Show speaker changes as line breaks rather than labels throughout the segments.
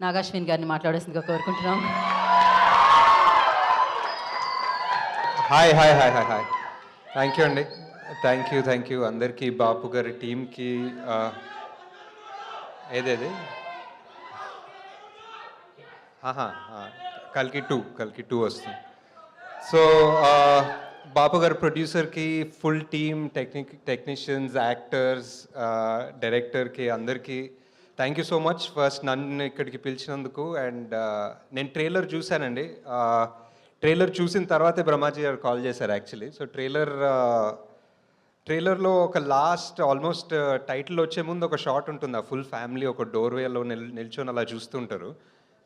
నాగాశ్విన్ గారిని మాట్లాడాల్సిందిగా కోరుకుంటున్నాం.
Hi hi hi hi hi thank you అండి. థ్యాంక్ యూ అందరికీ, బాపు గారి టీంకి. ఏదేది కల్కి టూ వస్తుంది. సో బాపు గారు ప్రొడ్యూసర్కి, ఫుల్ టీమ్, టెక్నీషియన్స్, యాక్టర్స్, డైరెక్టర్కి అందరికీ thank you so much first నన్ను ఇక్కడికి పిలిచినందుకు. అండ్ నేను ట్రైలర్ చూశానండి. ట్రైలర్ చూసిన తర్వాతే బ్రహ్మాజీ గారు కాల్ చేశారు యాక్చువల్లీ. సో ట్రైలర్లో ఒక లాస్ట్ ఆల్మోస్ట్ టైటిల్ వచ్చే ముందు ఒక షాట్ ఉంటుంది, ఆ ఫుల్ ఫ్యామిలీ ఒక డోర్వేలో నిల్చొని అలా చూస్తుంటారు.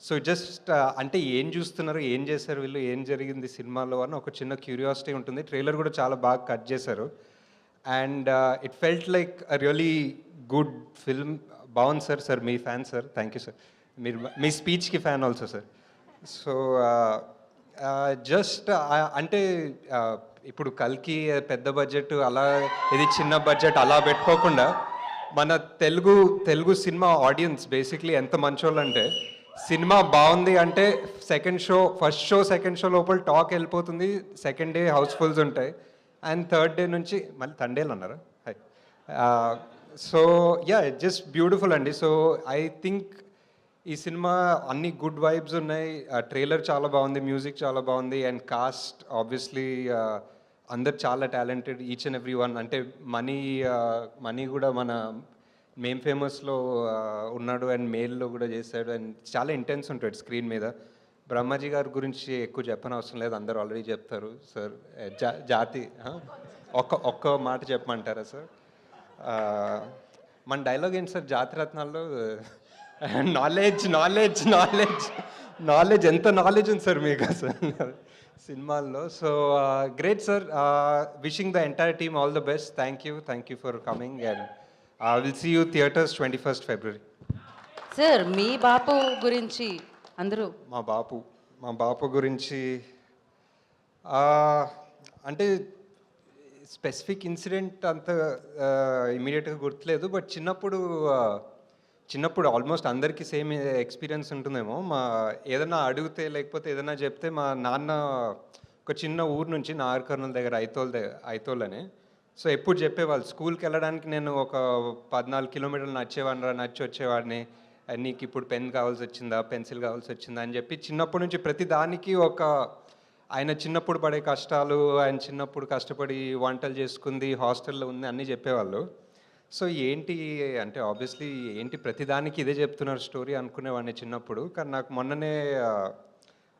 సో జస్ట్ అంటే ఏం చూస్తున్నారు, ఏం చేశారు వీళ్ళు, ఏం జరిగింది సినిమాలో అని ఒక చిన్న క్యూరియాసిటీ ఉంటుంది. ట్రైలర్ కూడా చాలా బాగా కట్ చేశారు. And it felt like a really good film. బాగుంది సార్ మీ fan sir. Thank you sir. మీరు మీ స్పీచ్కి fan also sir. So just అంటే ఇప్పుడు కల్కి పెద్ద బడ్జెట్ అలా, ఇది చిన్న బడ్జెట్ అలా పెట్టుకోకుండా మన తెలుగు సినిమా ఆడియన్స్ బేసిక్లీ ఎంత మంచోళ్ళు అంటే, సినిమా బాగుంది అంటే ఫస్ట్ షో సెకండ్ షో లోపల టాక్ వెళ్ళిపోతుంది, సెకండ్ డే హౌస్ఫుల్స్ ఉంటాయి, అండ్ థర్డ్ డే నుంచి మళ్ళీ తండేలు అన్నారా. High so yeah just beautiful అండి. సో ఐ థింక్ ఈ సినిమా అన్ని గుడ్ వైబ్స్ ఉన్నాయి. ట్రైలర్ చాలా బాగుంది, మ్యూజిక్ చాలా బాగుంది, అండ్ కాస్ట్ ఆబ్వియస్లీ అందరు చాలా talented, each and every one. అంటే మనీ కూడా మన మేమ్ ఫేమస్లో ఉన్నాడు, అండ్ మేల్లో కూడా చేశాడు, అండ్ చాలా ఇంటెన్స్ ఉంటాడు స్క్రీన్ మీద. బ్రహ్మాజీ గారి గురించి ఎక్కువ చెప్పనవసరం లేదు, అందరు ఆల్రెడీ చెప్తారు. సార్ జాతి ఒక్క మాట చెప్పమంటారా సార్? మన డైలాగ్ ఏంటి సార్ జాతిరత్నాల్లో? నాలెడ్జ్ ఎంత నాలెడ్జ్ ఉంది సార్ మీకు అసలు సినిమాల్లో. So great sir. Wishing the entire team all the best. Thank you for coming, and will see you theatres 21st February.
Sir మీ బాపు గురించి అందరూ
మా బాపు గురించి అంటే స్పెసిఫిక్ ఇన్సిడెంట్ అంత ఇమీడియట్గా గుర్తులేదు, బట్ చిన్నప్పుడు ఆల్మోస్ట్ అందరికీ సేమ్ ఎక్స్పీరియన్స్ ఉంటుందేమో. ఏదైనా అడిగితే లేకపోతే ఏదైనా చెప్తే, మా నాన్న ఒక చిన్న ఊరు నుంచి నాగర్కర్నూల్ దగ్గర ఐతోల్ అని, సో ఎప్పుడు చెప్పేవాళ్ళు స్కూల్కి వెళ్ళడానికి నేను ఒక 14 కిలోమీటర్లు నచ్చి వచ్చేవాడిని. నీకు ఇప్పుడు పెన్ కావాల్సి వచ్చిందా, పెన్సిల్ కావాల్సి వచ్చిందా అని చెప్పి చిన్నప్పటి నుంచి ప్రతి దానికి ఆయన చిన్నప్పుడు పడే కష్టాలు, ఆయన చిన్నప్పుడు కష్టపడి వంటలు చేసుకుంది, హాస్టల్లో ఉంది, అన్నీ చెప్పేవాళ్ళు. సో ఏంటి అంటే ఆబ్వియస్లీ ఏంటి ప్రతిదానికి ఇదే చెప్తున్నారు స్టోరీ అనుకునేవాడిని చిన్నప్పుడు. కానీ నాకు మొన్ననే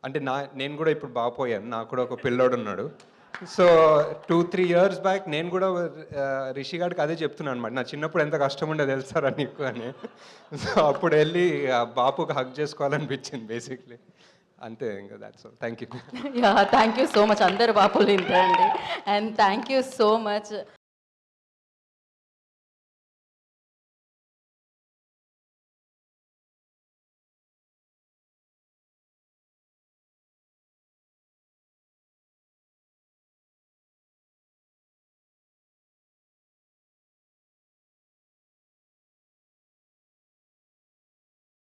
అంటే నేను కూడా ఇప్పుడు బాపోయాను, నాకు కూడా ఒక పిల్లోడు ఉన్నాడు. సో 2-3 years బ్యాక్ నేను కూడా రిషి గారికి అదే చెప్తున్నాను అనమాట, నా చిన్నప్పుడు ఎంత కష్టం ఉండేది తెలుసారా నీకు అని. సో అప్పుడు వెళ్ళి బాపుకి హక్ చేసుకోవాలనిపించింది బేసిక్లీ. అంతే, ఇంకా that's all. Thank you.
Yeah thank you so much. అందరు బాపులు ఇంతే అండి. And thank you so much.